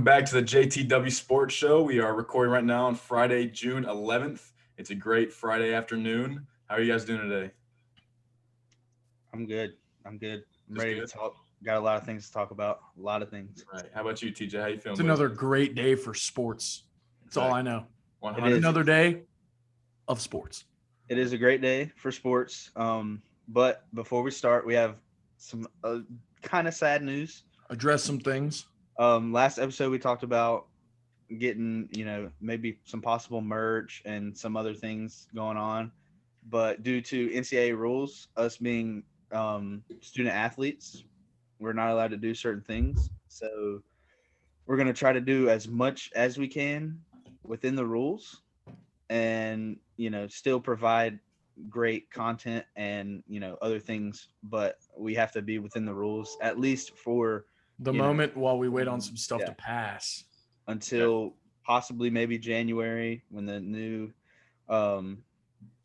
back to the JTW Sports Show. We are recording right now on Friday, June 11th. It's a great Friday afternoon. How are you guys doing today? I'm good. I'm Just ready good? to talk. Got a lot of things to talk about. A lot of things. Right. How about you, TJ? How you feeling? It's another great day for sports. That's all I know. 100. Another day of sports. It is a great day for sports. But before we start, we have some kind of sad news. Address some things. Last episode we talked about getting, maybe some possible merch and some other things going on. But due to NCAA rules, us being student athletes, we're not allowed to do certain things. So we're going to try to do as much as we can within the rules and, still provide great content and, other things. But we have to be within the rules, at least for the moment while we wait on some stuff to pass. Until possibly maybe January when the new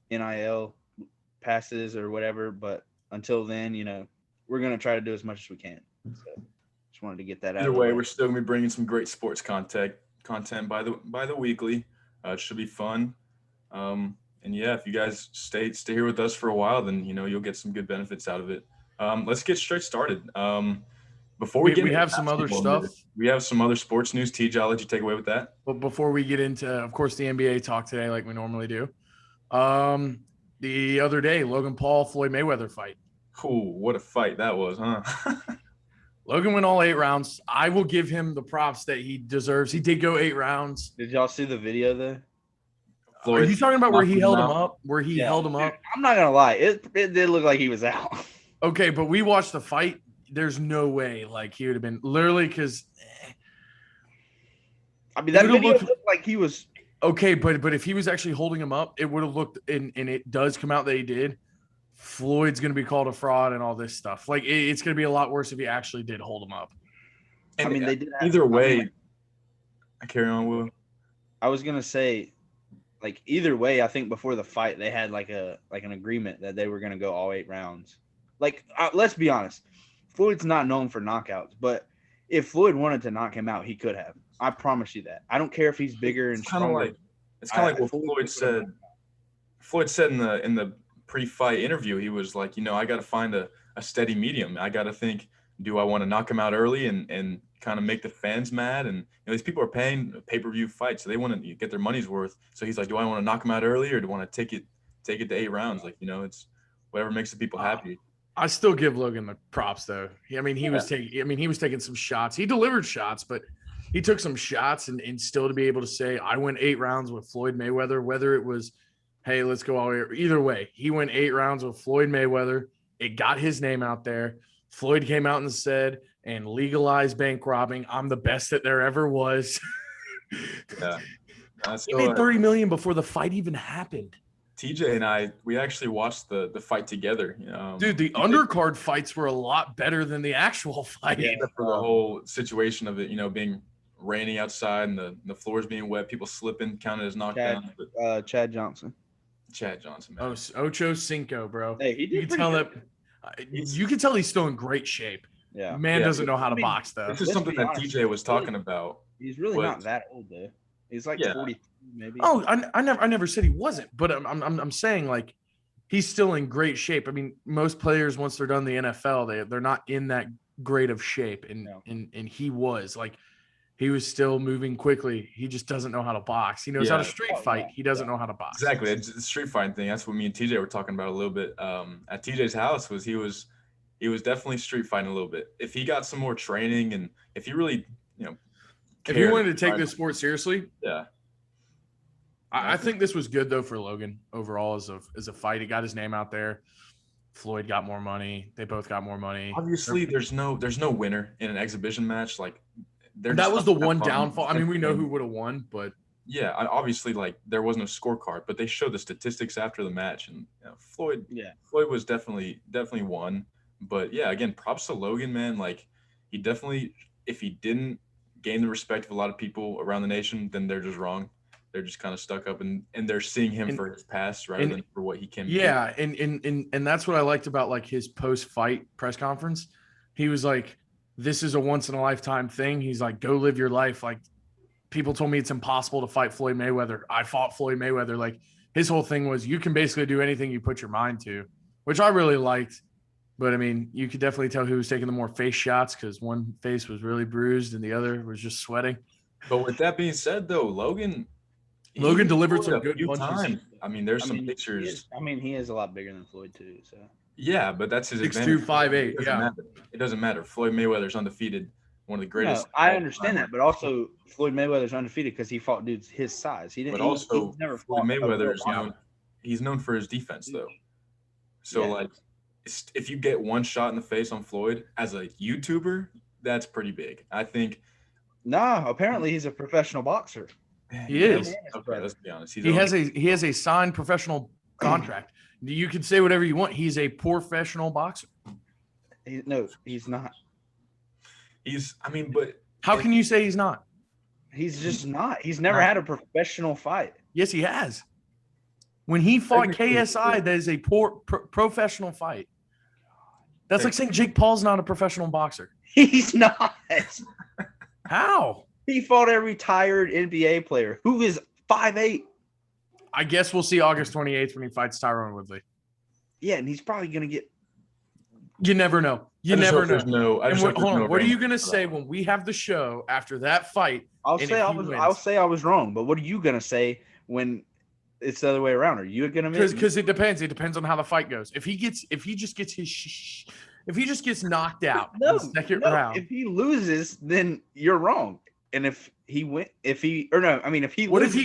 NIL passes or whatever. But until then, we're going to try to do as much as we can. So just wanted to get that out. Either way, we're still going to be bringing some great sports content by the weekly. It should be fun. And yeah, if you guys stay here with us for a while, then, you'll get some good benefits out of it. Let's get straight started. Before we have some other stuff. We have some other sports news. TJ, I'll let you take away with that. But before we get into, of course, the NBA talk today, like we normally do. The other day, Logan Paul, Floyd Mayweather fight. Ooh, what a fight that was, huh? Logan went all 8 rounds. I will give him the props that he deserves. He did go 8 rounds. Did y'all see the video though? Floyd, are you talking about where he held him up? Where he held him up? I'm not gonna lie, it did look like he was out. Okay, but we watched the fight. There's no way like he would have been literally because. I mean, that video looked like he was. Okay, but if he was actually holding him up, it would have looked, and it does come out that he did. Floyd's going to be called a fraud and all this stuff. Like, it's going to be a lot worse if he actually did hold him up. And I mean, they did. Either way, I carry on, Will. I was going to say, like, either way, I think before the fight, they had, like, an agreement that they were going to go all 8 rounds. Like, let's be honest. Floyd's not known for knockouts, but if Floyd wanted to knock him out, he could have. I promise you that. I don't care if he's bigger and stronger. It's kind of like what Floyd said. Floyd said in the pre-fight interview, he was like, I got to find a steady medium. I got to think, do I want to knock him out early and kind of make the fans mad? And these people are paying a pay-per-view fight, so they want to get their money's worth. So he's like, do I want to knock him out early or do I want to take it to 8 rounds? Like, it's whatever makes the people happy. I still give Logan the props though. I mean, he was taking some shots. He delivered shots, but he took some shots and still to be able to say, I went 8 rounds with Floyd Mayweather, whether it was, hey, let's go all either way. He went 8 rounds with Floyd Mayweather. It got his name out there. Floyd came out and said, and legalized bank robbing. I'm the best that there ever was. Yeah. He made $30 million before the fight even happened. TJ and I, we actually watched the fight together. Dude, the undercard fights were a lot better than the actual fight. Yeah, for the whole situation of it, being raining outside and the floors being wet, people slipping, counted as knockdowns. Chad Johnson. Chad Johnson, man. Ocho Cinco, bro. Hey, he did you can tell that. You can tell he's still in great shape. Yeah, doesn't know how to box though. This is something that DJ was talking about. He's really not that old though. He's like 40, maybe. Oh, I never said he wasn't, but I'm saying like he's still in great shape. I mean, most players once they're done the NFL, they're not in that great of shape, and he was like. He was still moving quickly. He just doesn't know how to box. He knows how to street fight. He doesn't know how to box. Exactly. It's the street fighting thing. That's what me and TJ were talking about a little bit. At TJ's house he was definitely street fighting a little bit. If he got some more training and if he really, if he wanted to take this sport seriously, yeah. I think this was good though for Logan overall as a fight. He got his name out there. Floyd got more money. They both got more money. Obviously, there's no winner in an exhibition match. Like. That was the one downfall. I mean, we know who would have won, but yeah, obviously, like there was no scorecard, but they showed the statistics after the match, and Floyd was definitely won. But yeah, again, props to Logan, man. Like he definitely, if he didn't gain the respect of a lot of people around the nation, then they're just wrong. They're just kind of stuck up, and they're seeing him for his past rather than for what he can be. Yeah, and that's what I liked about like his post-fight press conference. He was like, this is a once in a lifetime thing. He's like, go live your life. Like, people told me it's impossible to fight Floyd Mayweather. I fought Floyd Mayweather. Like, his whole thing was you can basically do anything you put your mind to, which I really liked. But I mean, you could definitely tell who was taking the more face shots because one face was really bruised and the other was just sweating. But with that being said, though, Logan delivered some a good few punches. times. I mean, there's some pictures. He is a lot bigger than Floyd too. So yeah, but that's his 6'2", advantage. 5'8". Yeah, it doesn't matter. Floyd Mayweather's undefeated, one of the greatest. No, I understand that, but also Floyd Mayweather's undefeated because he fought dudes his size. He didn't. But also, he's never Floyd fought Mayweather is known. He's known for his defense, though. So Yeah. like, if you get one shot in the face on Floyd as a YouTuber, that's pretty big. I think. Nah, apparently he's a professional boxer. he is. Okay, let's be honest. He has a signed professional contract. You can say whatever you want. He's a professional boxer. No, he's not. But How can you say he's not? He's just not. He's never had a professional fight. Yes, he has. When he fought Technically, KSI, that is a professional fight. That's like saying Jake Paul's not a professional boxer. He's not. How? He fought a retired NBA player who is 5'8". I guess we'll see August 28th when he fights Tyron Woodley. Yeah, and he's probably gonna get. You never know. You never know. Hold on. What are you gonna say when we have the show after that fight? I'll say I was wrong, but what are you gonna say when it's the other way around? Are you gonna? Because it depends. It depends on how the fight goes. If he just gets knocked out in the second round. If he loses, then you're wrong. And if he what loses, if he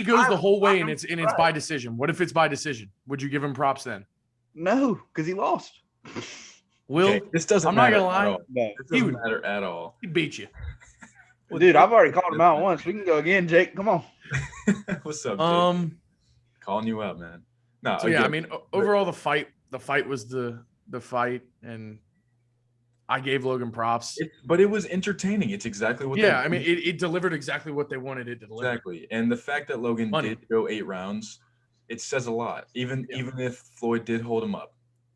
goes the whole way and it's by decision? What if it's by decision? Would you give him props then? No, because he lost. This doesn't. I'm not matter gonna lie. No. This doesn't matter at all. He beat you. Dude, I've already called him out once. We can go again, Jake. Come on. What's up, Jake? Calling you out, man. No. So yeah, I mean, overall, the fight was the fight, and I gave Logan props. But it was entertaining. It's exactly what. Yeah, I mean, it delivered exactly what they wanted it to deliver. Exactly, and the fact that Logan did go 8 rounds, it says a lot. Even if Floyd did hold him up,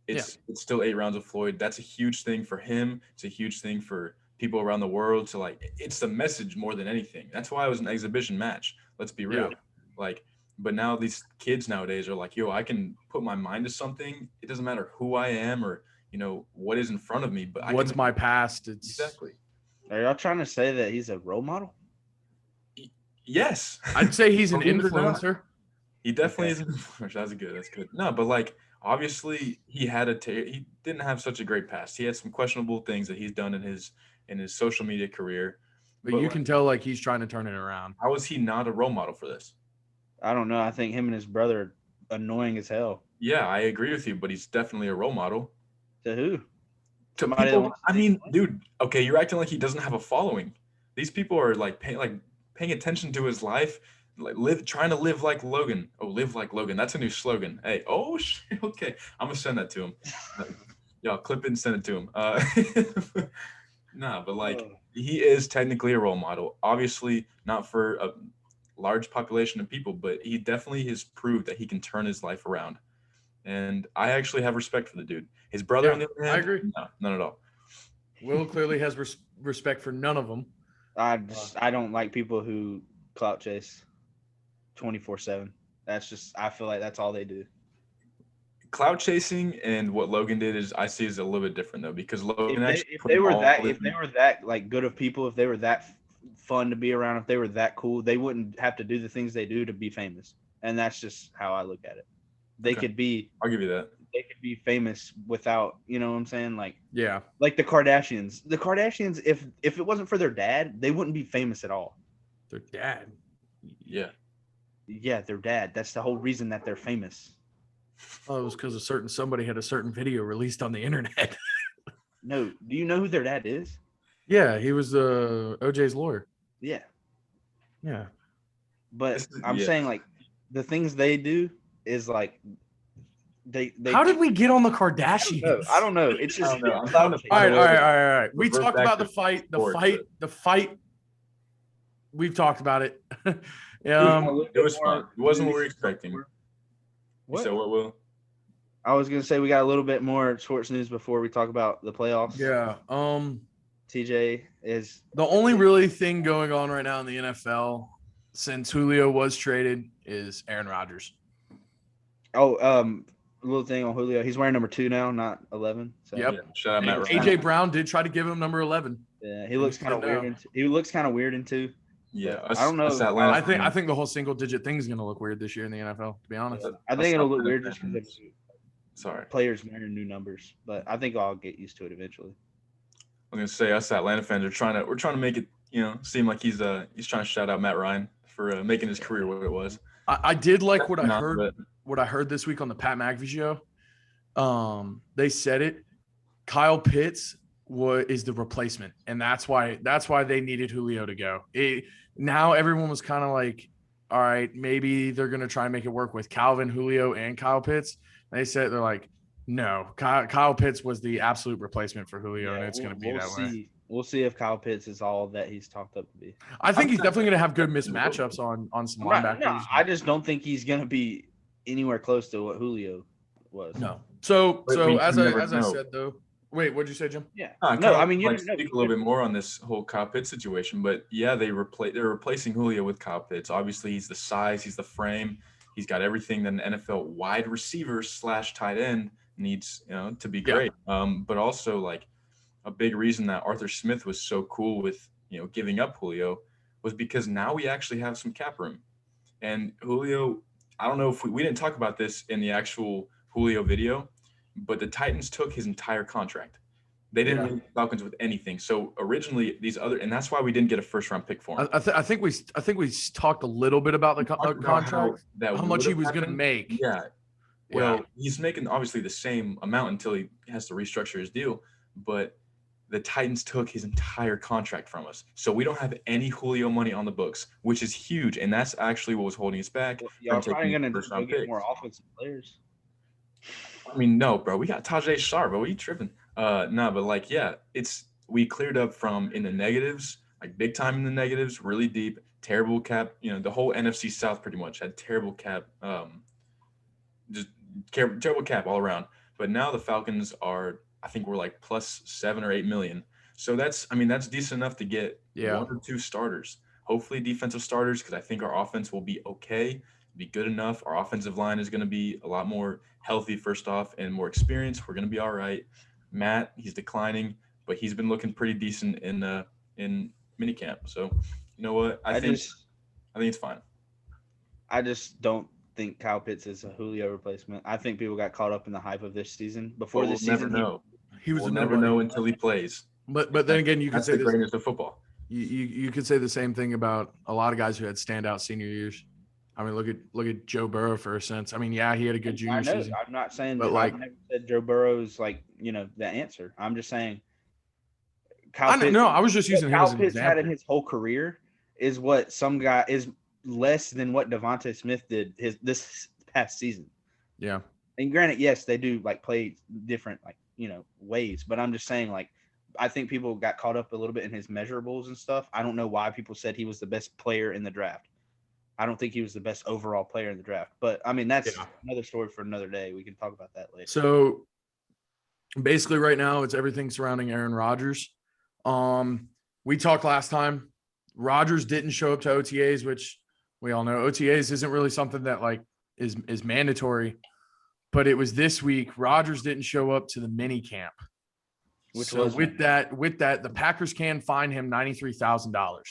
it's still 8 rounds of Floyd. That's a huge thing for him. It's a huge thing for people around the world to like. It's the message more than anything. That's why it was an exhibition match. Let's be real. Yeah. But now these kids nowadays are like, yo, I can put my mind to something. It doesn't matter who I am or what is in front of me, but what's my past? It's exactly. Are y'all trying to say that he's a role model? Yes, I'd say he's an influencer. He definitely is an influencer. That's good. No, but obviously he he didn't have such a great past. He had some questionable things that he's done in his social media career. But you can tell he's trying to turn it around. How is he not a role model for this? I don't know. I think him and his brother are annoying as hell. Yeah, I agree with you, but he's definitely a role model. To who? To people, I mean, dude, okay, you're acting like he doesn't have a following. These people are paying attention to his life, trying to live like Logan. Oh, live like Logan. That's a new slogan. Hey, oh shit. Okay, I'm gonna send that to him. Y'all clip it and send it to him. Nah, but he is technically a role model. Obviously, not for a large population of people, but he definitely has proved that he can turn his life around. And I actually have respect for the dude. His brother, on the other hand, I agree. No, none at all. Will clearly has respect for none of them. I don't like people who clout chase 24/7. I feel like that's all they do. Clout chasing and what Logan did I see is a little bit different though, because Logan if they were that like good of people, if they were that fun to be around, if they were that cool, they wouldn't have to do the things they do to be famous. And that's just how I look at it. They could be. I'll give you that. They could be famous without, you know what I'm saying? Like the Kardashians. The Kardashians, if it wasn't for their dad, they wouldn't be famous at all. Their dad. Yeah. Yeah, their dad. That's the whole reason that they're famous. Oh, it was because somebody had a certain video released on the internet. No, do you know who their dad is? Yeah, he was OJ's lawyer. Yeah. Yeah. But I'm saying the things they do is they How did we get on the Kardashians? I don't know. It's just all right. We talked about the fight. We've talked about it. It was fun. It wasn't what we were expecting. What? So what will? I was gonna say we got a little bit more sports news before we talk about the playoffs. Yeah. TJ is The only really thing going on right now in the NFL since Julio was traded is Aaron Rodgers. a little thing on Julio. He's wearing number 2 now, not 11. So Yep. Yeah, shout out Matt Ryan. AJ Brown did try to give him number 11. yeah, he looks kind of weird. He looks kind of weird in 2. Yeah, I don't know. I think the whole single digit thing is going to look weird this year in the NFL. To be honest, I think it'll look weird just because Sorry, players wearing new numbers, but I think I'll get used to it eventually. I'm gonna say us Atlanta fans we're trying to make it seem like he's trying to shout out Matt Ryan for making his career what it was. I did like what I heard this week on the Pat McAfee show. They said it. Kyle Pitts is the replacement, and that's why they needed Julio to go. Now everyone was kind of like, all right, maybe they're gonna try and make it work with Calvin, Julio, and Kyle Pitts. They said they're like, no, Kyle Pitts was the absolute replacement for Julio, and it's going to be that way. We'll see if Kyle Pitts is all that he's talked up to be. I think he's definitely going to have good mismatchups on some linebackers. No, I just don't think he's going to be anywhere close to what Julio was. No. So as I said though, wait, what'd you say, Jim? Yeah. No, I mean you speak a little bit more on this whole Kyle Pitts situation, but yeah, they're replacing Julio with Kyle Pitts. Obviously, he's the size, he's the frame. He's got everything that an NFL wide receiver / tight end needs, to be great. But also like a big reason that Arthur Smith was so cool with, giving up Julio was because now we actually have some cap room. And Julio, I don't know if we didn't talk about this in the actual Julio video, but the Titans took his entire contract. They didn't leave the Falcons with anything. So originally and that's why we didn't get a first round pick for him. I think we talked a little bit about the contract, how much he was going to make. Yeah. Well, he's making obviously the same amount until he has to restructure his deal, but the Titans took his entire contract from us. So we don't have any Julio money on the books, which is huge. And that's actually what was holding us back. Y'all probably going to get more offensive players. I mean, no, bro. We got Tajay Sharp, bro. What are you tripping? But we cleared up from in the negatives, like big time in the negatives, really deep, terrible cap. The whole NFC South pretty much had terrible cap, just terrible cap all around. But now the Falcons I think we're like plus 7 or 8 million. So that's decent enough to get 1 or 2 starters. Hopefully defensive starters, because I think our offense will be okay, be good enough. Our offensive line is going to be a lot more healthy first off and more experienced. We're going to be all right. Matt, he's declining, but he's been looking pretty decent in minicamp. So, you know what? I think it's fine. I just don't think Kyle Pitts is a Julio replacement. I think people got caught up in the hype of this season. Before this season, we'll never know until he plays. But then again, you could say the greatness of football. You could say the same thing about a lot of guys who had standout senior years. I mean, look at Joe Burrow for a sense. I mean, yeah, he had a good junior season. I'm not saying that I've never said Joe Burrow's the answer. I'm just saying Kyle Pitts. No, I was just using him as an example. Kyle Pitts had in his whole career is what some guy is less than what Devontae Smith did this past season. Yeah. And granted, yes, they do play different ways, but I'm just saying I think people got caught up a little bit in his measurables and stuff. I don't know why people said he was the best player in the draft. I don't think he was the best overall player in the draft, but I mean, that's another story for another day. We can talk about that later. So basically right now it's everything surrounding Aaron Rodgers. We talked last time, Rodgers didn't show up to OTAs, which we all know OTAs isn't really something that is mandatory, but it was this week. Rodgers didn't show up to the mini camp. With that, the Packers can fine him $93,000.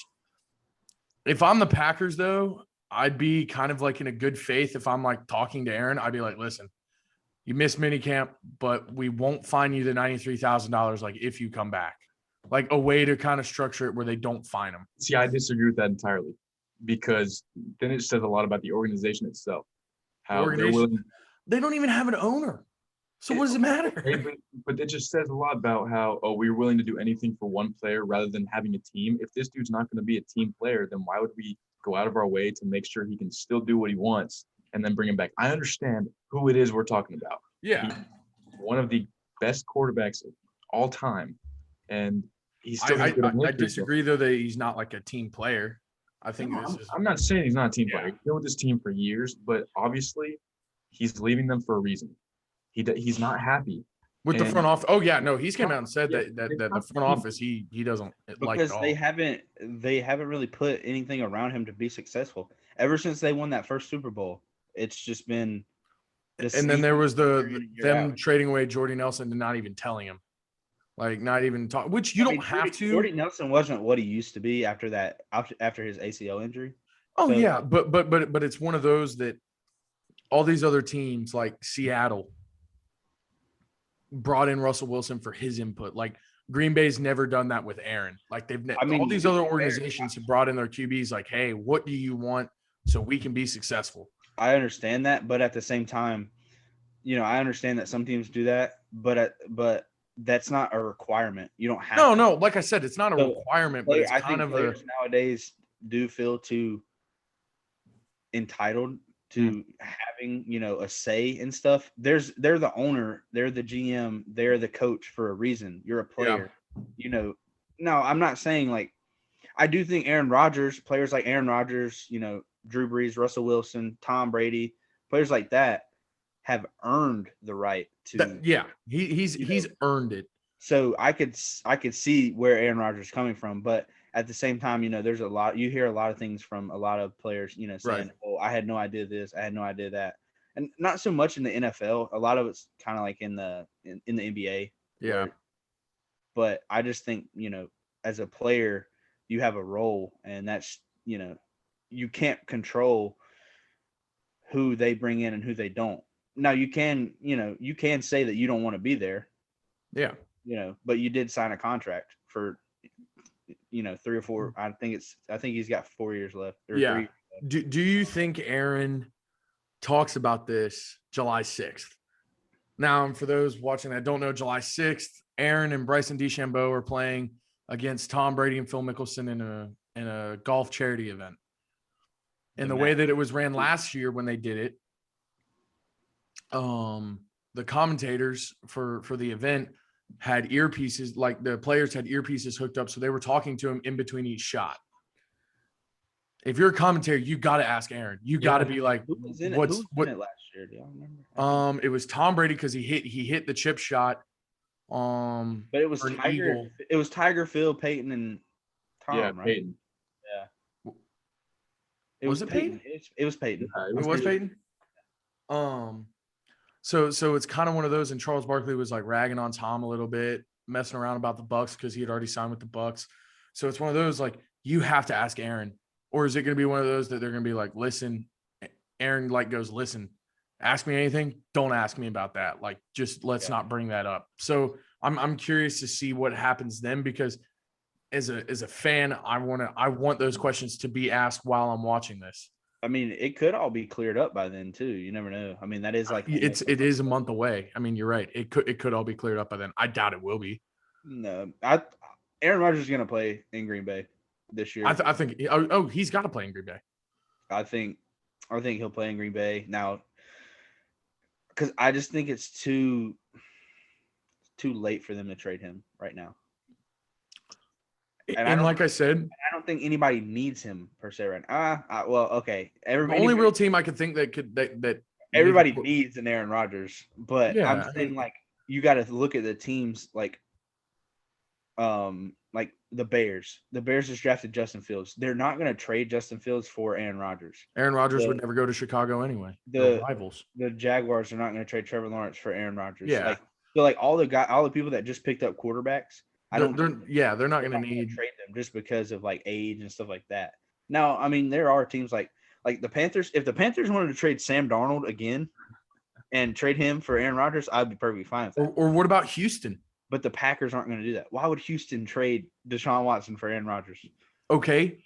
If I'm the Packers though, I'd be kind of in a good faith. If I'm talking to Aaron, I'd be like, listen, you missed minicamp, but we won't fine you the $93,000 if you come back. A way to kind of structure it where they don't fine him. See, I disagree with that entirely, because then it says a lot about the organization itself. How they don't even have an owner. So what does it matter? But it just says a lot about how, we're willing to do anything for one player rather than having a team. If this dude's not going to be a team player, then why would we go out of our way to make sure he can still do what he wants and then bring him back? I understand who it is we're talking about. Yeah. He's one of the best quarterbacks of all time. And he's still I disagree, though, that he's not a team player. I think I'm not saying he's not a team player. He's been with this team for years, but obviously he's leaving them for a reason. He's not happy. with the And- front office. Oh yeah, no, he's came out and said that the front office he doesn't like because at all. they haven't really put anything around him to be successful. Ever since they won that first Super Bowl, it's just been. And then there was them them trading away Jordy Nelson and not even telling him, like not even talk. Which you don't have to. Jordy Nelson wasn't what he used to be after his ACL injury. Oh So- yeah, but it's one of those that all these other teams like Seattle brought in Russell Wilson for his input. Like Green Bay's never done that with Aaron. Like all these other organizations have brought in their QBs. Like, hey, what do you want so we can be successful? I understand that, but at the same time, I understand that some teams do that, but that's not a requirement. You don't have. No. Like I said, it's not a requirement, but it's kind of players nowadays do feel too entitled to having a say in stuff. They're the owner, they're the GM, they're the coach for a reason. You're a player. No, I'm not saying like I do think players like Aaron Rodgers, Drew Brees, Russell Wilson, Tom Brady, players like that have earned the right to. He's earned it. So I could see where Aaron Rodgers is coming from, but at the same time, there's you hear a lot of things from a lot of players, saying, right. "Oh, I had no idea this, I had no idea that," and not so much in the NFL. A lot of it's kind of like in the NBA. Yeah. But I just think as a player, you have a role, and that's you can't control who they bring in and who they don't. Now you can say that you don't want to be there. Yeah. But you did sign a contract for 3 or 4. I think he's got 4 years left. Yeah. Do you think Aaron talks about this July 6th? Now, for those watching that don't know, July 6th, Aaron and Bryson DeChambeau are playing against Tom Brady and Phil Mickelson in a golf charity event. And the way that it was ran last year when they did it, the commentators for the event had earpieces, like the players had earpieces hooked up, so they were talking to him in between each shot. If you're a commentator, you got to ask Aaron. You got to be like, who was in it last year? Do y'all remember? It was Tom Brady because he hit the chip shot. But it was Tiger. It was Tiger, Phil, Peyton, and Tom, right? Peyton. Yeah. Was it Peyton? It was Peyton. It was Peyton. So it's kind of one of those, and Charles Barkley was like ragging on Tom a little bit, messing around about the Bucks because he had already signed with the Bucks. So it's one of those like you have to ask Aaron, or is it going to be one of those that they're going to be like, listen, Aaron goes, listen, ask me anything, don't ask me about that. Like just let's not bring that up. So I'm curious to see what happens then, because as a fan, I want those questions to be asked while I'm watching this. I mean, it could all be cleared up by then too. You never know. I mean, that is like it is a month away. I mean, you're right. It could all be cleared up by then. I doubt it will be. No, Aaron Rodgers is going to play in Green Bay this year. I think. He's got to play in Green Bay. I think he'll play in Green Bay now, because I just think it's too late for them to trade him right now. And like I said, I don't think anybody needs him per se right now. Well, okay. The only real team I could think that everybody needs an Aaron Rodgers, but yeah, I'm saying like you got to look at the teams like the Bears. The Bears just drafted Justin Fields. They're not going to trade Justin Fields for Aaron Rodgers. Aaron Rodgers would never go to Chicago anyway. The rivals. The Jaguars are not going to trade Trevor Lawrence for Aaron Rodgers. Yeah. So all the people that just picked up quarterbacks, they're not going to trade them just because of like age and stuff like that. Now, I mean, there are teams like the Panthers. If the Panthers wanted to trade Sam Darnold again and trade him for Aaron Rodgers, I'd be perfectly fine with that. Or what about Houston? But the Packers aren't going to do that. Why would Houston trade Deshaun Watson for Aaron Rodgers? Okay.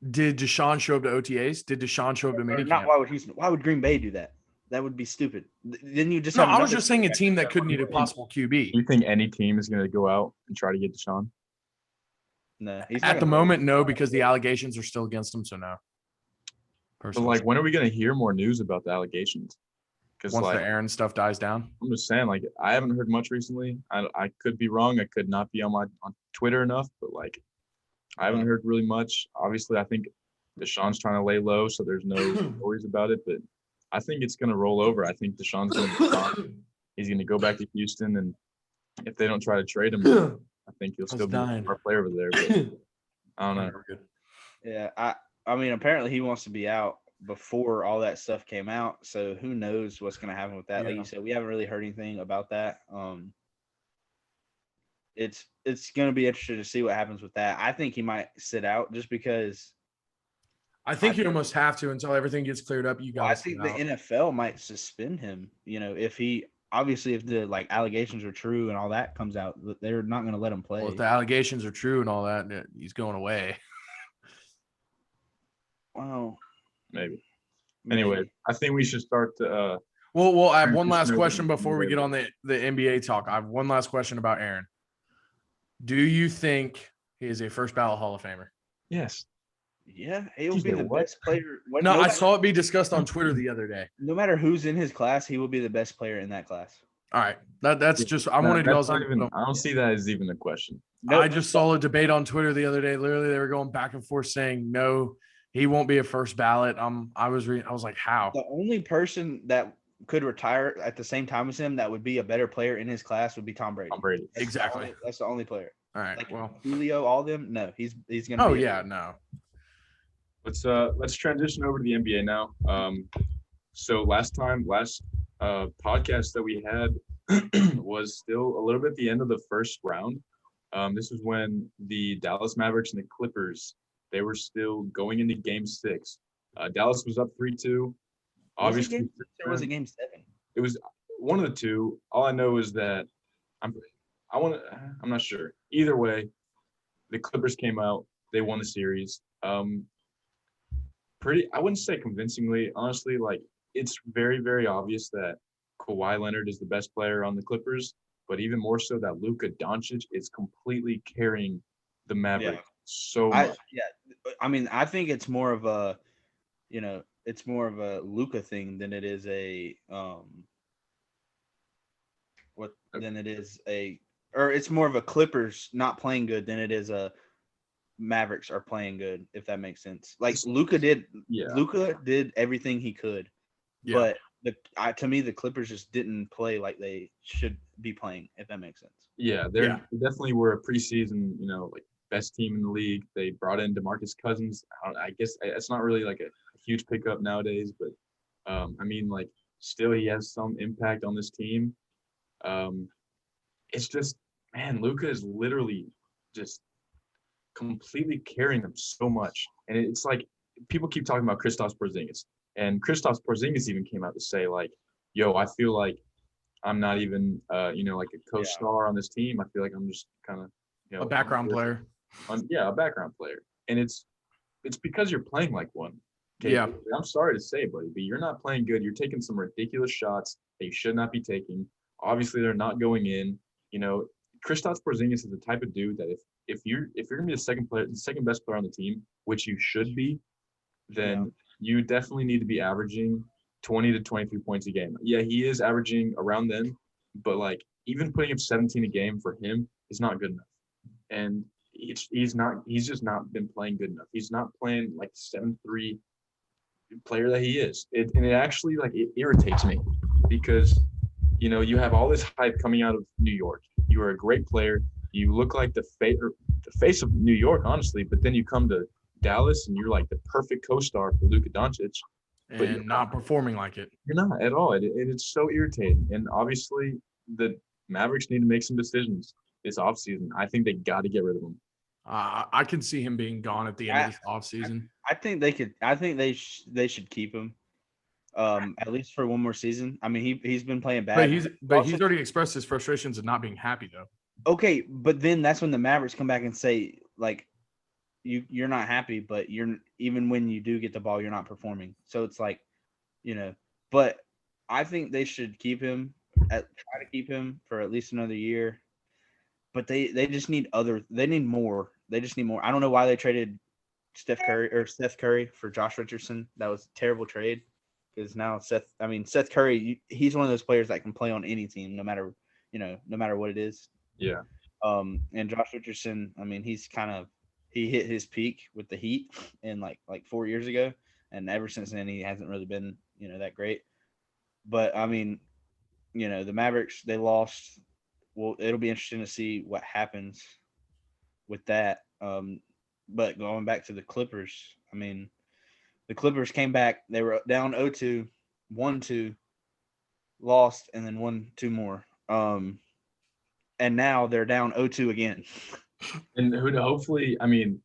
Did Deshaun show up to OTAs? Did Deshaun show up to minicamp? Not why would Houston? Why would Green Bay do that? That would be stupid. Then you just I was just saying a team that could need a possible QB. Do you think any team is going to go out and try to get Deshaun? No. At the moment, no, because the allegations are still against him. So no. But when are we going to hear more news about the allegations? Because once the Aaron stuff dies down. I'm just saying, I haven't heard much recently. I could be wrong. I could not be on Twitter enough, but I haven't heard really much. Obviously, I think Deshaun's trying to lay low, so there's no stories about it. But I think it's going to roll over. I think Deshaun's going to be gone. He's going to go back to Houston, and if they don't try to trade him, I think he'll still be our player over there. But I don't know. Yeah, I mean, apparently he wants to be out before all that stuff came out. So who knows what's going to happen with that? Yeah. Like you said, we haven't really heard anything about that. It's going to be interesting to see what happens with that. I think he might sit out just because. I think you almost have to until everything gets cleared up. You got. I think the NFL might suspend him. You know, if the allegations are true and all that comes out, they're not going to let him play. Well, if the allegations are true and all that, he's going away. Wow. Maybe. Anyway, I think we should start to. Well, I have one last question before we get on the NBA talk. I have one last question about Aaron. Do you think he is a first ballot Hall of Famer? Yes. Yeah, he will be the best player. I saw it be discussed on Twitter the other day. No matter who's in his class, he will be the best player in that class. All right, that's just I wanted y'all's. I don't see that as even a question. I just saw a debate on Twitter the other day. Literally, they were going back and forth saying no, he won't be a first ballot. I was like, how? The only person that could retire at the same time as him that would be a better player in his class would be Tom Brady. Exactly. That's the only player. All right. Like, well, Julio, all them. No, he's gonna. Oh yeah, no. Let's transition over to the NBA now. So last podcast that we had was still a little bit at the end of the first round. This was when the Dallas Mavericks and the Clippers, they were still going into Game 6. Dallas was up 3-2. Obviously, was it Game 7? It was one of the two. All I know is that I'm not sure. Either way, the Clippers came out. They won the series. I wouldn't say convincingly. Honestly, like it's very, very obvious that Kawhi Leonard is the best player on the Clippers, but even more so that Luka Doncic is completely carrying the Mavericks so much. I mean, I think it's more of a, it's more of a Luka thing than it is a it's more of a Clippers not playing good than it is a Mavericks are playing good, if that makes sense. Like Luka did everything he could, but to me the Clippers just didn't play like they should be playing, if that makes sense. Yeah, they definitely were a preseason, like best team in the league. They brought in DeMarcus Cousins. I guess it's not really like a huge pickup nowadays, but I mean, like still he has some impact on this team. It's just, man, Luka is literally just completely carrying them so much. And it's like people keep talking about Kristaps Porzingis, and Kristaps Porzingis even came out to say like, yo, I feel like I'm not even like a co-star on this team. I feel like I'm just kind of a background player. A background player. And it's because you're playing like one. Okay? Yeah. I'm sorry to say, buddy, but you're not playing good. You're taking some ridiculous shots that you should not be taking. Obviously they're not going in. Kristaps Porzingis is the type of dude that if you're gonna be the second best player on the team, which you should be, then you definitely need to be averaging 20 to 23 points a game. Yeah, he is averaging around then, but like even putting up 17 a game for him is not good enough. And he's just not been playing good enough. He's not playing like 7-3 player that he is. It actually like it irritates me because you have all this hype coming out of New York. You are a great player. You look like the face of New York, honestly. But then you come to Dallas, and you're like the perfect co-star for Luka Doncic, but you're not performing like it. You're not at all. It's so irritating. And obviously, the Mavericks need to make some decisions this offseason. I think they got to get rid of him. I can see him being gone at the end of this offseason. I think they could. I think they should keep him. At least for one more season. I mean, he's been playing bad. But he's already expressed his frustrations of not being happy though. Okay, but then that's when the Mavericks come back and say like, you're not happy, but even when you do get the ball, you're not performing. So it's like, But I think they should try to keep him for at least another year. But they just need They need more. They just need more. I don't know why they traded Seth Curry for Josh Richardson. That was a terrible trade. Because now Seth Curry, he's one of those players that can play on any team, no matter what it is. Yeah. And Josh Richardson, I mean, he hit his peak with the Heat in like 4 years ago, and ever since then he hasn't really been that great. But I mean, the Mavericks, they lost. Well, it'll be interesting to see what happens with that. But going back to the Clippers, I mean, the Clippers came back. They were down 0-2, 1-2, lost, and then won 2 more. And now they're down 0-2 again. And hopefully on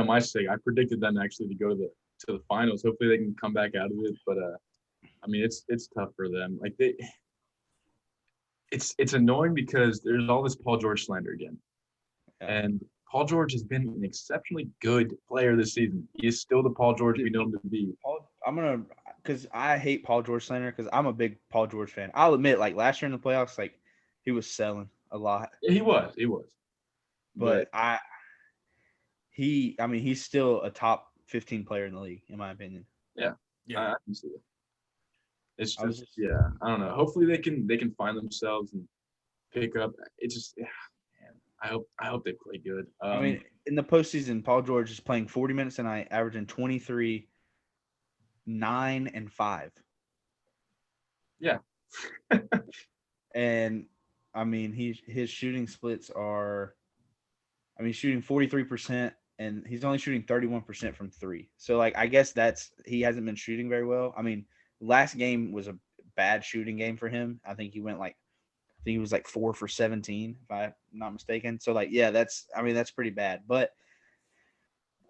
my sake, I predicted them actually to go to the finals. Hopefully they can come back out of it. But I mean, it's tough for them. Like it's annoying because there's all this Paul George slander again, and Paul George has been an exceptionally good player this season. He is still the Paul George we know him to be. Because I hate Paul George slander because I'm a big Paul George fan. I'll admit, like last year in the playoffs, like he was selling a lot. He was. But he's still a top 15 player in the league, in my opinion. Yeah. I can see it. It's just I don't know. Hopefully they can find themselves and pick up. It's just man, I hope they play good. I mean, in the postseason, Paul George is playing 40 minutes a night, averaging 23, 9, and 5. Yeah. And I mean, his shooting splits are, shooting 43%, and he's only shooting 31% from 3. So like, I guess he hasn't been shooting very well. I mean, last game was a bad shooting game for him. I think he was like 4 for 17, if I'm not mistaken. So like, yeah, that's pretty bad. But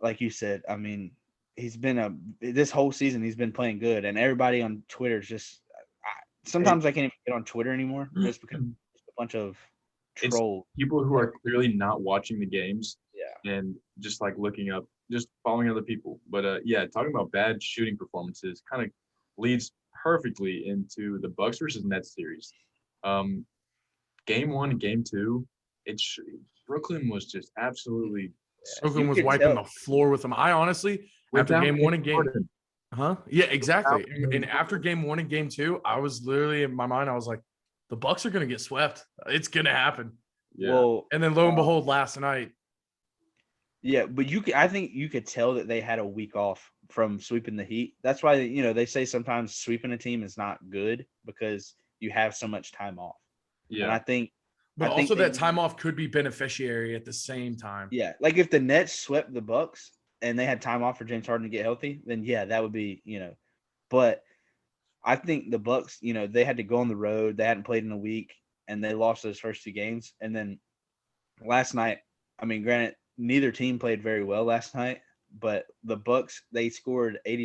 like you said, I mean, this whole season he's been playing good, and everybody on Twitter is just. Sometimes I can't even get on Twitter anymore just because it's a bunch of trolls. It's people who are clearly not watching the games. Yeah. And just like looking up, just following other people. But talking about bad shooting performances kind of leads perfectly into the Bucks versus Nets series. Game 1 and game 2, Brooklyn was just absolutely. Brooklyn was wiping the floor with them. I honestly, after game 1 and game. Yeah, exactly. And after game 1 and game 2, I was literally in my mind, I was like, the Bucks are going to get swept. It's going to happen. Yeah. Well, and then lo and behold, last night. Yeah, but I think you could tell that they had a week off from sweeping the Heat. That's why, they say sometimes sweeping a team is not good because you have so much time off. Yeah. And I think. But also that time off could be beneficiary at the same time. Yeah. Like if the Nets swept the Bucks and they had time off for James Harden to get healthy, then yeah, that would be, but I think the Bucks, they had to go on the road. They hadn't played in a week and they lost those first 2 games. And then last night, granted, neither team played very well last night, but the Bucks, they scored 80.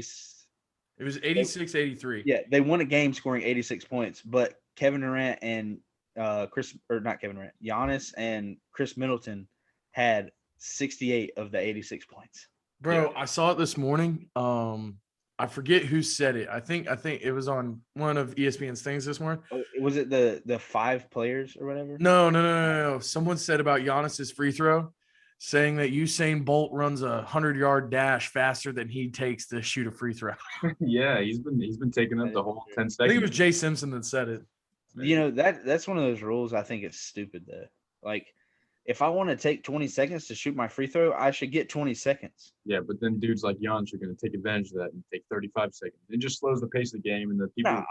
It was 86-83. Yeah. They won a game scoring 86 points, but Kevin Durant and Giannis and Chris Middleton had 68 of the 86 points. Bro, I saw it this morning. I forget who said it. I think it was on one of ESPN's things this morning. Oh, was it the 5 players or whatever? No. Someone said about Giannis's free throw, saying that Usain Bolt runs a 100-yard dash faster than he takes to shoot a free throw. Yeah, he's been taking up the whole 10 seconds. I think it was Jay Simpson that said it. That's one of those rules I think it's stupid though. Like, if I want to take 20 seconds to shoot my free throw, I should get 20 seconds. Yeah, but then dudes like Giannis are going to take advantage of that and take 35 seconds. It just slows the pace of the game, and the people.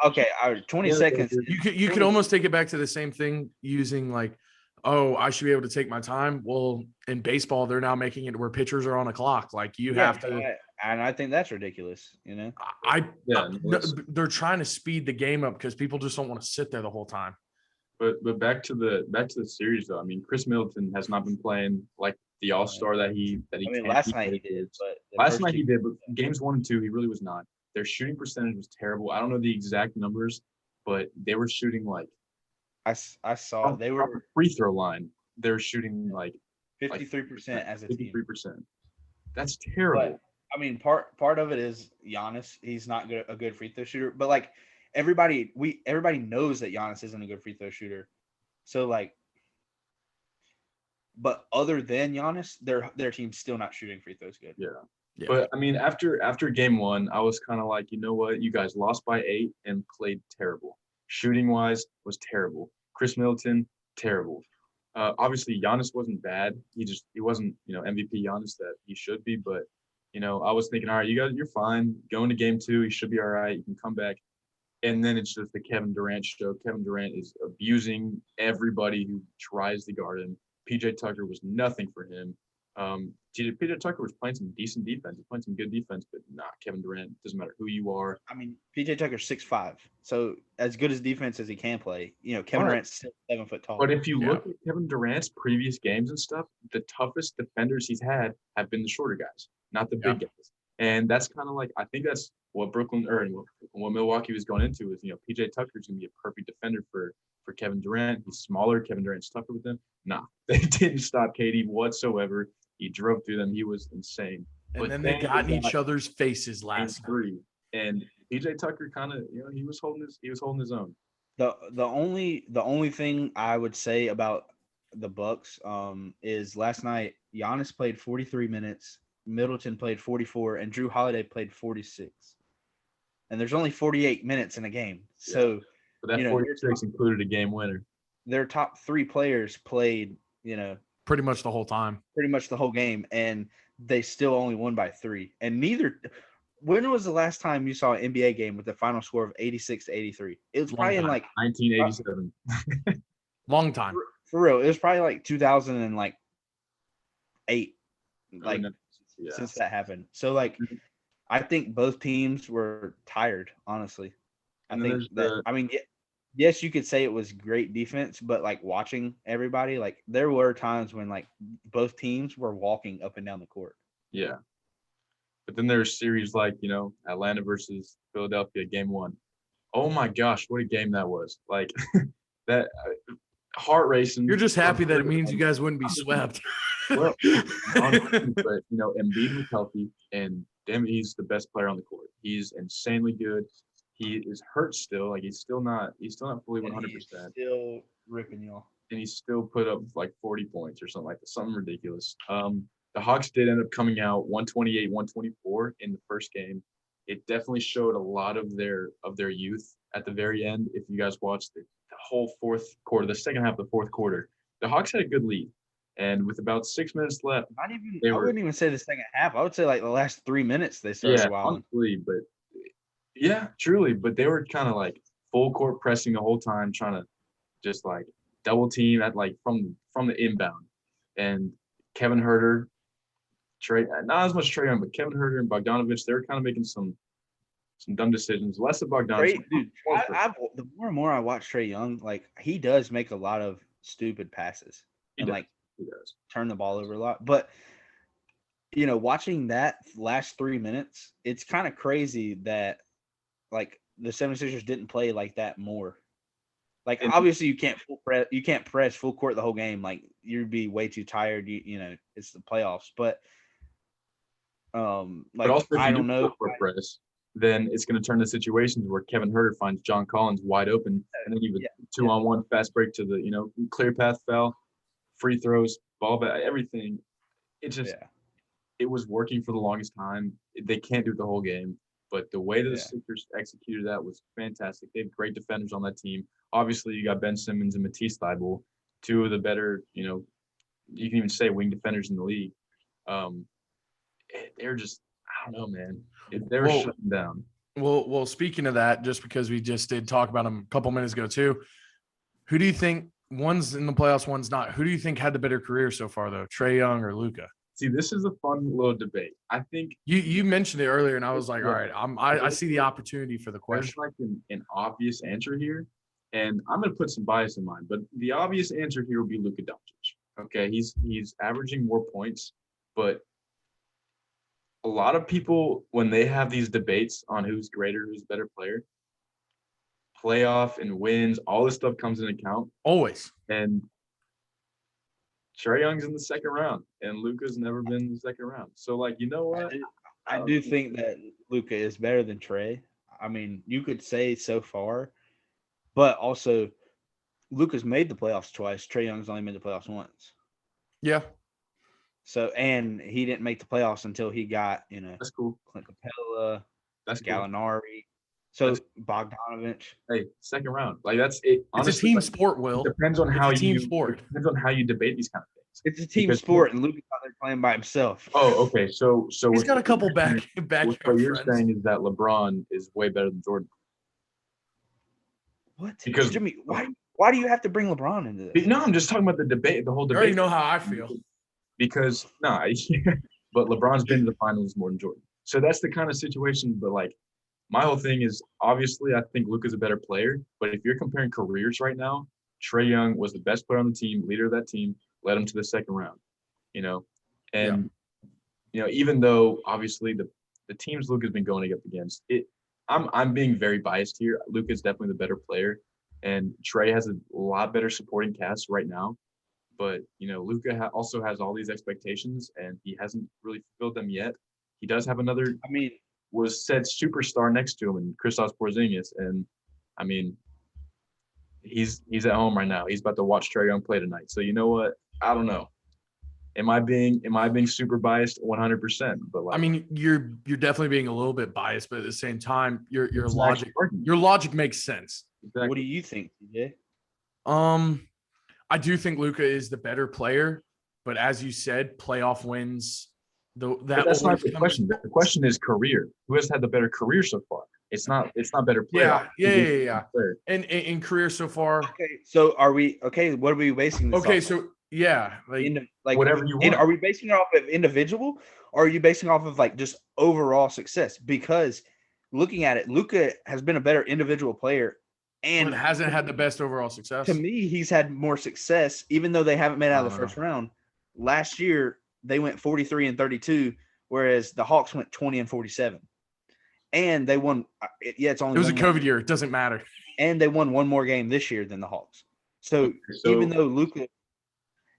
20 seconds. You could almost take it back to the same thing using like, oh, I should be able to take my time. Well, in baseball, they're now making it where pitchers are on a clock. Like you have to. And I think that's ridiculous. They're trying to speed the game up because people just don't want to sit there the whole time. But back to the series though. I mean, Chris Middleton has not been playing like the all-star that he. Last night he did, but last night he did. But games 1 and 2, he really was not. Their shooting percentage was terrible. I don't know the exact numbers, but they were shooting like. I saw they were free throw line. They were shooting like 53% as a 53%. 53%. That's terrible. But, part of it is Giannis. He's not a good free throw shooter, but like. Everybody knows that Giannis isn't a good free throw shooter. So like, but other than Giannis, their team's still not shooting free throws good. Yeah. But after game 1, I was kind of like, you know what, you guys lost by 8 and played terrible. Shooting wise was terrible. Chris Middleton, terrible. Obviously Giannis wasn't bad. He wasn't, MVP Giannis that he should be, but I was thinking, all right, you're fine. Go into game 2, you should be all right. You can come back. And then it's just the Kevin Durant show. Kevin Durant is abusing everybody who tries to guard him. PJ Tucker was nothing for him. PJ Tucker was playing some decent defense, playing some good defense, but Kevin Durant, doesn't matter who you are. I mean, PJ Tucker's 6'5", so as good as defense as he can play, Kevin Durant's still 7 foot tall. But if you look at Kevin Durant's previous games and stuff, the toughest defenders he's had have been the shorter guys, not the big guys. And that's kind of like, I think that's what what Milwaukee was going into is, PJ Tucker's going to be a perfect defender for Kevin Durant. He's smaller. Kevin Durant's tougher with him. They didn't stop KD whatsoever. He drove through them. He was insane. And then they got in each other's faces last night. And PJ Tucker kind of, he was holding his own. The only thing I would say about the Bucks is last night Giannis played 43 minutes, Middleton played 44, and Drew Holiday played 46. And there's only 48 minutes in a game, so but that 46 included a game winner. Their top 3 players played, pretty much the whole time, pretty much the whole game, and they still only won by 3. And when was the last time you saw an NBA game with the final score of 86-83? It was probably in like 1987. Long time. For real. It was probably like 2008. Since that happened. So I think both teams were tired, honestly. Yes, you could say it was great defense, but watching everybody, there were times when both teams were walking up and down the court. Yeah. But then there's series Atlanta versus Philadelphia, game 1. Oh my gosh, what a game that was! That heart racing. You're just happy that it means you guys wouldn't be swept. Well, honestly, but Embiid was healthy, and damn, he's the best player on the court. He's insanely good. He is hurt still. He's still not fully 100%. Still ripping y'all. And he still put up 40 points or something like that, something ridiculous. The Hawks did end up coming out 128-124 in the first game. It definitely showed a lot of their youth at the very end. If you guys watched the whole fourth quarter, the second half of the fourth quarter, the Hawks had a good lead. And with about 6 minutes left, I wouldn't even say the second half. I would say the last 3 minutes they started wilding. Honestly, but yeah, truly. But they were kind of full court pressing the whole time, trying to just double team at from the inbound. And Kevin Huerter, not as much Trae Young, but Kevin Huerter and Bogdanovich, they were kind of making some dumb decisions. Less of Bogdanovich. Dude, the more and more I watch Trae Young, he does make a lot of stupid passes. He does. Turn the ball over a lot. But, watching that last 3 minutes, it's kind of crazy that, the 76ers didn't play like that more. Obviously, you can't press full court the whole game. You'd be way too tired. It's the playoffs. But, but also if I don't know. Press, then it's going to turn to situations where Kevin Huerter finds John Collins wide open, and then you would 2-on-1 fast break to the clear path foul, free throws, ball back, everything. It just it was working for the longest time. They can't do it the whole game, but the way that the Sixers executed that was fantastic. They had great defenders on that team. Obviously, you got Ben Simmons and Matisse Thybulle, 2 of the better, you can even say wing defenders in the league. They're just, I don't know, man. They were shutting down. Well, speaking of that, just because we just did talk about them a couple minutes ago too, who do you think, one's in the playoffs, one's not, who do you think had the better career so far though, Trae Young or Luka? See, this is a fun little debate. I think you mentioned it earlier, and I was like, all right, I see the opportunity for the question. There's an obvious answer here, and I'm going to put some bias in mind, but the obvious answer here would be Luka Doncic. Okay, he's averaging more points, but a lot of people, when they have these debates on who's greater, who's a better player, playoff and wins, all this stuff comes into account. Always. And Trae Young's in the second round, and Luka's never been in the second round. So, you know what? I do think that Luka is better than Trae. I mean, you could say so far, but also Luka's made the playoffs twice. Trae Young's only made the playoffs once. Yeah. So, and he didn't make the playoffs until he got, that's cool. Clint Capella, that's Gallinari. Cool. So Bogdanovich. Hey, second round. That's it. Honestly, it's a team sport, Will. It depends on how you sport. It depends on how you debate these kind of things. It's a team sport, and Luka's out there playing by himself. Oh, okay. So he's got a couple back. What you're saying is that LeBron is way better than Jordan. What? Because Jimmy, why do you have to bring LeBron into this? no, I'm just talking about the debate, the whole You debate. already know how I feel. Because but LeBron's been to the finals more than Jordan. So that's the kind of situation. But like, my whole thing is obviously I think Luka's a better player. But if you're comparing careers right now, Trae Young was the best player on the team, leader of that team, led him to the second round. You know, and even though obviously the teams Luka's been going up against, I'm being very biased here. Luka's definitely the better player, and Trae has a lot better supporting cast right now. But Luka also has all these expectations, and he hasn't really fulfilled them yet. He does have another, was said superstar next to him, in Kristaps Porzingis, and I mean, he's at home right now. He's about to watch Trae Young play tonight. So you know what? I don't know. Am I being super biased? 100%. But like, I mean, you're definitely being a little bit biased, but at the same time, your logic makes sense. Exactly. What do you think, TJ? I do think Luka is the better player, but as you said, playoff wins. That's not the question. The question is career. Who has had the better career so far? It's not better player. Yeah. And in career so far. Okay, so are we okay? What are we basing this? Okay, off so of? Yeah, like whatever you want. Are we basing it off of individual, or are you basing off of like just overall success? Because looking at it, Luka has been a better individual player. And hasn't had the best overall success. To me, he's had more success, even though they haven't made it out of the first round. Last year, they went 43-32, whereas the Hawks went 20-47. And they won. It was a COVID year. It doesn't matter. And they won one more game this year than the Hawks. So even though Luka,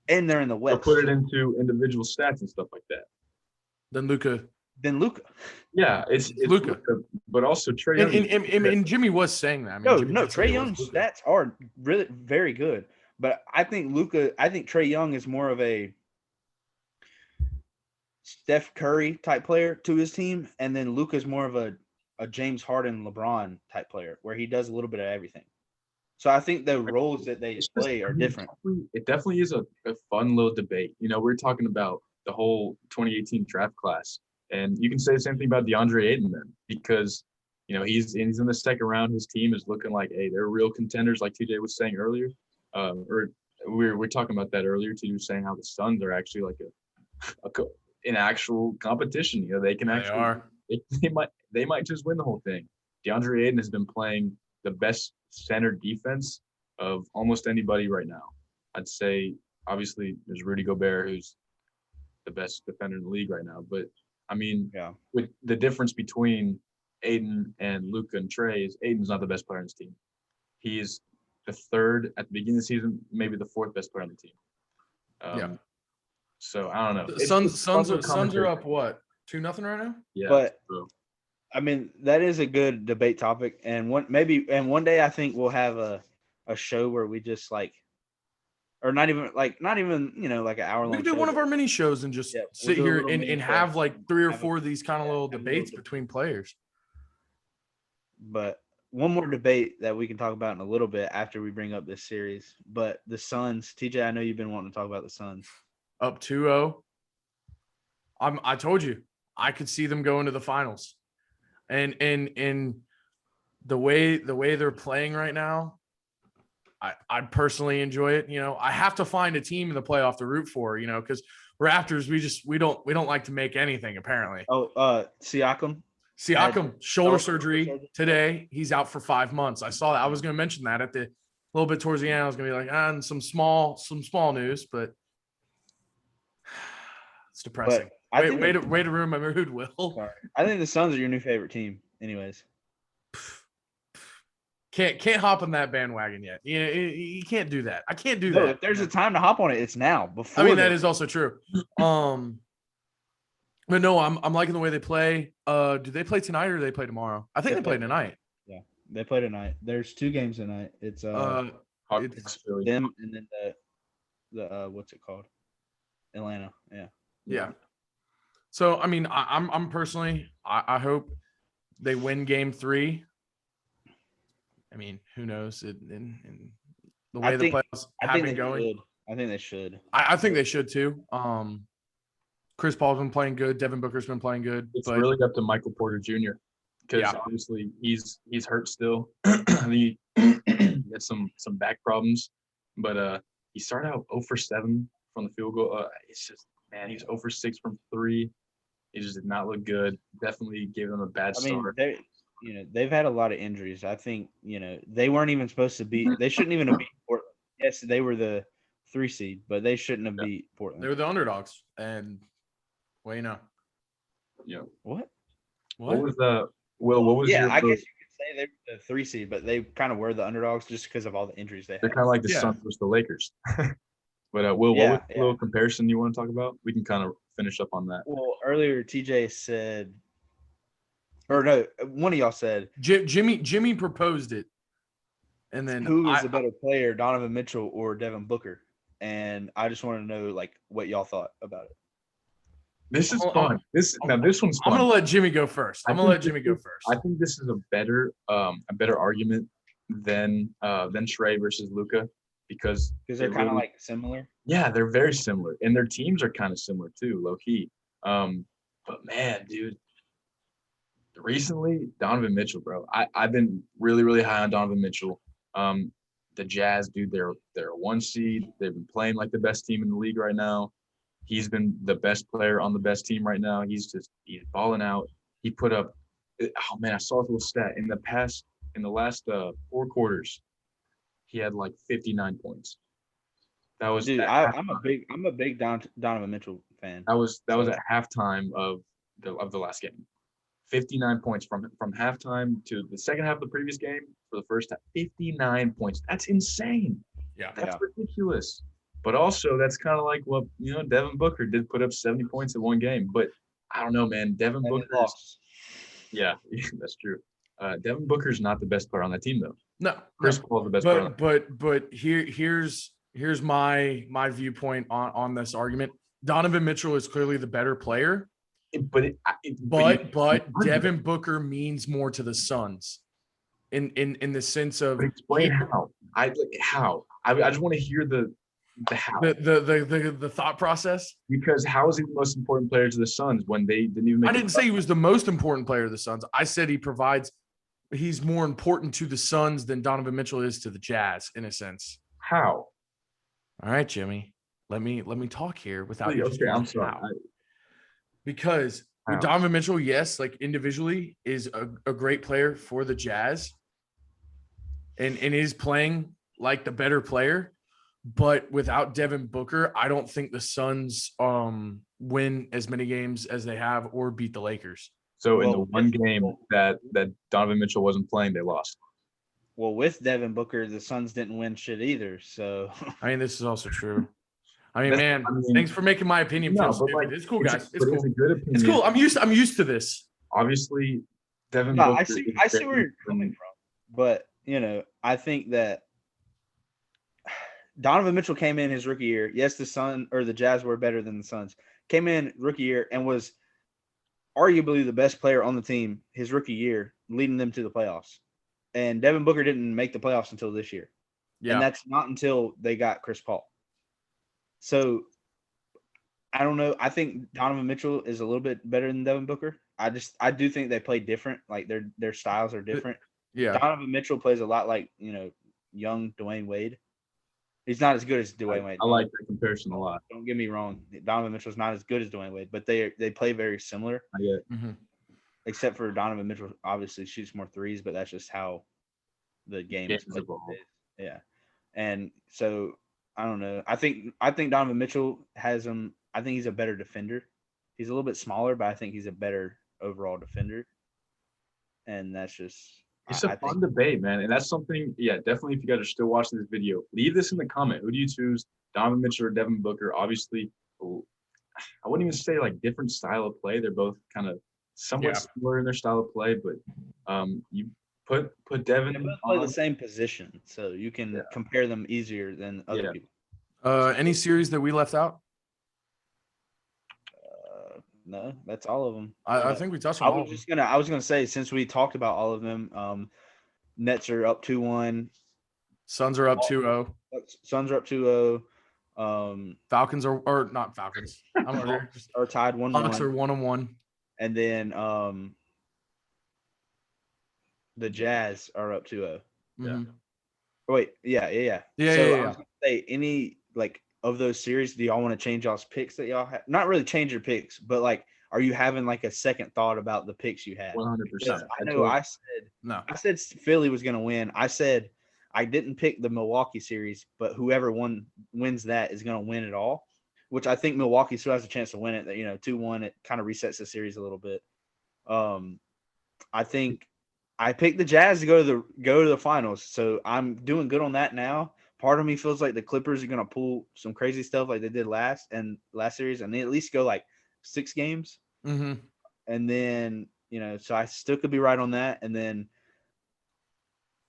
and they're in the West. So put it into individual stats and stuff like that. Then Luka. Yeah, it's Luka, but also Trae Young. And Jimmy was saying that. I mean, Trae Young's stats are really very good, but I think Trae Young is more of a Steph Curry type player to his team, and then Luka's more of a James Harden, LeBron type player, where he does a little bit of everything. So I think the roles that they play are different. It definitely is a fun little debate. We're talking about the whole 2018 draft class. And you can say the same thing about DeAndre Ayton then, because he's in the second round. His team is looking like, hey, they're real contenders, like TJ was saying earlier. Or we're talking about that earlier. TJ was saying how the Suns are actually like an actual competition. They can actually they might just win the whole thing. DeAndre Ayton has been playing the best center defense of almost anybody right now. I'd say obviously there's Rudy Gobert, who's the best defender in the league right now, but I mean, with the difference between Ayton and Luka and Trae is Ayton's not the best player on his team. He is the third at the beginning of the season, maybe the fourth best player on the team. So I don't know. The Suns are up what? 2-0 right now? Yeah. But I mean, that is a good debate topic, and one day I think we'll have a show where we just like. Or not even like an hour long. We could do one of our mini shows and just sit here and have like 3 or 4 of these kind of little debates between players. But one more debate that we can talk about in a little bit after we bring up this series. But the Suns, TJ, I know you've been wanting to talk about the Suns. Up 2-0. I told you I could see them going to the finals, and the way they're playing right now. I personally enjoy it. I have to find a team in the playoff to root for, because Raptors, we don't like to make anything apparently. Siakam shoulder surgery today. He's out for 5 months. I saw that. I was going to mention that a little bit towards the end. I was going to be like, and some small news, but it's depressing. Way to ruin my mood, Will. Sorry. I think the Suns are your new favorite team anyways. Can't hop on that bandwagon yet. You can't do that. I can't do that. If there's a time to hop on it, it's now. That is also true. But no, I'm liking the way they play. Do they play tonight or do they play tomorrow? I think they play tonight. Yeah, they play tonight. There's 2 games tonight. It's them and then the what's it called? Atlanta. Yeah. So I mean, I'm personally, I hope they win game 3. I mean, who knows? In the way the playoffs have been going, I think they should. I think they should too. Chris Paul's been playing good. Devin Booker's been playing good. It's really up to Michael Porter Jr. because obviously he's hurt still. He had some back problems, but he started out 0 for 7 from the field goal. It's just, man, he's 0 for 6 from 3. He just did not look good. Definitely gave them a bad start. They've had a lot of injuries. I think, they weren't even supposed to be. They shouldn't even have beat Portland. Yes, they were the 3 seed, but they shouldn't have beat Portland. They were the underdogs, and Yeah. What? What was the Will? What was yeah? your? I guess you could say they were the 3 seed, but they kind of were the underdogs just because of all the injuries they had. They're kind of like the Suns versus the Lakers. But Will, what was the little comparison you want to talk about? We can kind of finish up on that. Well, earlier TJ said, or no, one of y'all said Jimmy proposed it, and then who is the better player, Donovan Mitchell or Devin Booker? And I just want to know what y'all thought about it. This is fun. This one's fun. I'm gonna let Jimmy go first. I think this is a better argument than Trey versus Luka because they're kind of like similar. Yeah, they're very similar, and their teams are kind of similar too, low key. But man, dude, recently Donovan Mitchell, bro. I've been really, really high on Donovan Mitchell. The Jazz, dude, they're a 1 seed. They've been playing like the best team in the league right now. He's been the best player on the best team right now. He's balling out. He put up. Oh man, I saw a little stat in the last 4 quarters. He had like 59 points. That was. Dude, I'm a big Donovan Mitchell fan. That was at halftime of the last game. 59 points from halftime to the second half of the previous game for the first half. 59 points. That's insane. Yeah, that's ridiculous. But also, that's kind of like what Devin Booker did, put up 70 points in one game. But I don't know, man. Devin Booker. Yeah, that's true. Devin Booker's not the best player on that team, though. No, Chris Paul's the best player. But here's my viewpoint on this argument. Donovan Mitchell is clearly the better player. But Devin Booker means more to the Suns in the sense of explain how. I just want to hear the how. The thought process. Because how is he the most important player to the Suns when they didn't even make I didn't say he was the most important player to the Suns. I said he's more important to the Suns than Donovan Mitchell is to the Jazz in a sense. How? All right, Jimmy. Let me talk here without you. Okay, I'm sorry. Because Donovan Mitchell, yes, like individually is a great player for the Jazz and is playing like the better player. But without Devin Booker, I don't think the Suns win as many games as they have or beat the Lakers. So in the one game that Donovan Mitchell wasn't playing, they lost. Well, with Devin Booker, the Suns didn't win shit either. So I mean, this is also true. I mean, thanks for making my opinion feel stupid. It's cool, guys. It's cool. It's a good opinion. It's cool. I'm used to this. Obviously, Devin Booker. I see where you're coming from, but I think that Donovan Mitchell came in his rookie year. Yes, the Jazz were better than the Suns. Came in rookie year and was arguably the best player on the team his rookie year, leading them to the playoffs. And Devin Booker didn't make the playoffs until this year. Yeah. And that's not until they got Chris Paul. So I don't know. I think Donovan Mitchell is a little bit better than Devin Booker. I do think they play different. Like their styles are different. Yeah. Donovan Mitchell plays a lot like, young Dwayne Wade. He's not as good as Dwayne Wade. I like that comparison a lot. Don't get me wrong. Donovan Mitchell's not as good as Dwayne Wade, but they play very similar. Yeah. Mm-hmm. Except for Donovan Mitchell obviously shoots more threes, but that's just how the game is played. Yeah. And so I don't know. I think Donovan Mitchell has him. I think he's a better defender. He's a little bit smaller, but I think he's a better overall defender. And that's just it's a fun debate, man. And that's something, definitely if you guys are still watching this video, leave this in the comment. Who do you choose, Donovan Mitchell or Devin Booker? Obviously, I wouldn't even say like different style of play. They're both kind of somewhat similar in their style of play, but you put Devin. They both play the same position, so you can compare them easier than other people. Any series that we left out? No, that's all of them. I think we touched on all of them. I was gonna say, since we talked about all of them, Nets are up 2-1. Suns are up 2-0. Suns are up 2-0. Falcons are not Falcons. Are tied 1-1. Hawks are 1-1. And then the Jazz are up 2-0. Mhm. Wait, yeah. Yeah, So yeah, I yeah. was gonna say, any like of those series, do y'all want to change y'all's picks that y'all have? Not really change your picks, but like, are you having like a second thought about the picks you had? 100%. Because I know I No. said Philly was gonna win. I said I didn't pick the Milwaukee series, but whoever wins that is gonna win it all. Which I think Milwaukee still has a chance to win it. That 2-1, it kind of resets the series a little bit. I think I picked the Jazz to go to the finals, so I'm doing good on that now. Part of me feels like the Clippers are gonna pull some crazy stuff like they did last series, and they at least go like 6 games, Mm-hmm. and then so I still could be right on that. And then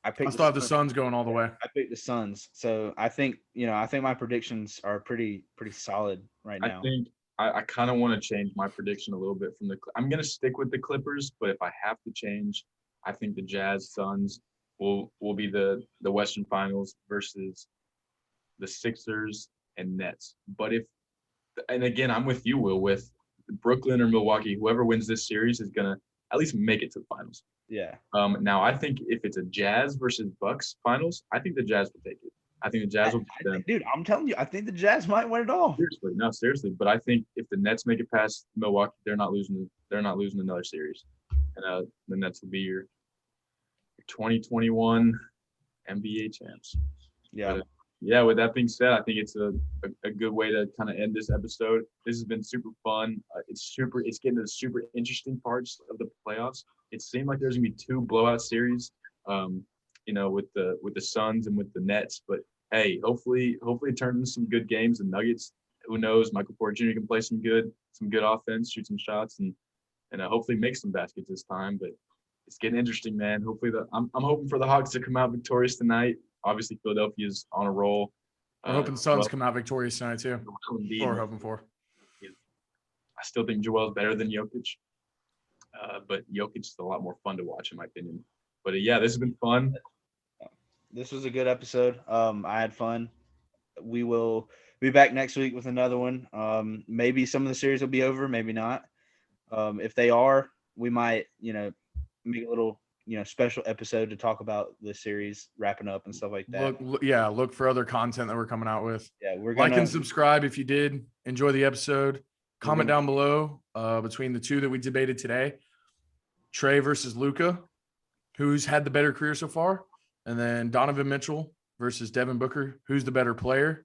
I picked still have the Suns going all the way. I picked the Suns, so I think my predictions are pretty solid right now. I think I kind of want to change my prediction a little bit from I'm going to stick with the Clippers, but if I have to change, I think the Jazz Suns will be the Western Finals versus the Sixers and Nets. But and again, I'm with you, Will, with Brooklyn or Milwaukee, whoever wins this series is going to at least make it to the finals. Yeah. Now, I think if it's a Jazz versus Bucks finals, I think the Jazz will take it. I think the Jazz will beat them. Dude, I'm telling you, I think the Jazz might win it all. Seriously. But I think if the Nets make it past Milwaukee, they're not losing another series, and the Nets will be your 2021 NBA champs. Yeah. But, yeah. With that being said, I think it's a good way to kind of end this episode. This has been super fun. It's getting to the super interesting parts of the playoffs. It seemed like there's gonna be 2 blowout series, with the Suns and with the Nets. But hey, hopefully it turns into some good games. The Nuggets, who knows? Michael Porter Jr. can play some good offense, shoot some shots, and hopefully make some baskets this time. But it's getting interesting, man. Hopefully I'm hoping for the Hawks to come out victorious tonight. Obviously, Philadelphia's on a roll. We're hoping Suns come out victorious tonight too. Indeed. What we're hoping for. I still think Joel's better than Jokic, but Jokic is a lot more fun to watch, in my opinion. But yeah, this has been fun. This was a good episode. I had fun. We will be back next week with another one. Maybe some of the series will be over, maybe not. If they are, we might, make a little, special episode to talk about the series wrapping up and stuff like that. Look for other content that we're coming out with. Yeah, we're gonna like and subscribe if you did enjoy the episode. Comment down below between the 2 that we debated today, Trey versus Luka, who's had the better career so far, and then Donovan Mitchell versus Devin Booker, who's the better player.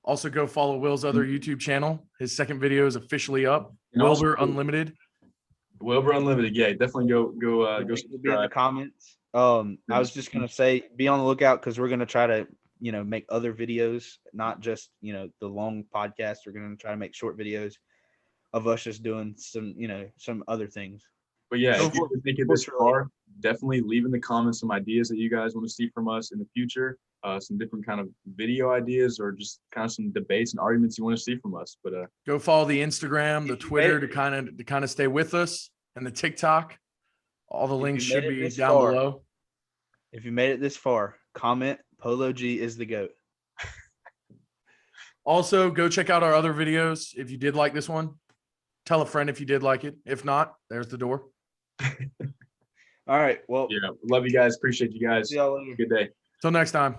Also, go follow Will's other YouTube channel. His second video is officially up. Wilbur Unlimited. Wilbur Unlimited, yeah, definitely go subscribe. Be in the comments. I was just gonna say, be on the lookout because we're gonna try to, make other videos, not just the long podcast. We're gonna try to make short videos of us just doing some other things. But yeah, if you make it this far, definitely leave in the comments some ideas that you guys want to see from us in the future. Some different kind of video ideas or just kind of some debates and arguments you want to see from us. But go follow the Instagram, the Twitter to kind of stay with us, and the TikTok. All the links should be down below. If you made it this far, comment Polo G is the GOAT. Also, go check out our other videos. If you did like this one, tell a friend if you did like it. If not, there's the door. All right. Well, love you guys. Appreciate you guys. See y'all later. Good day. Till next time.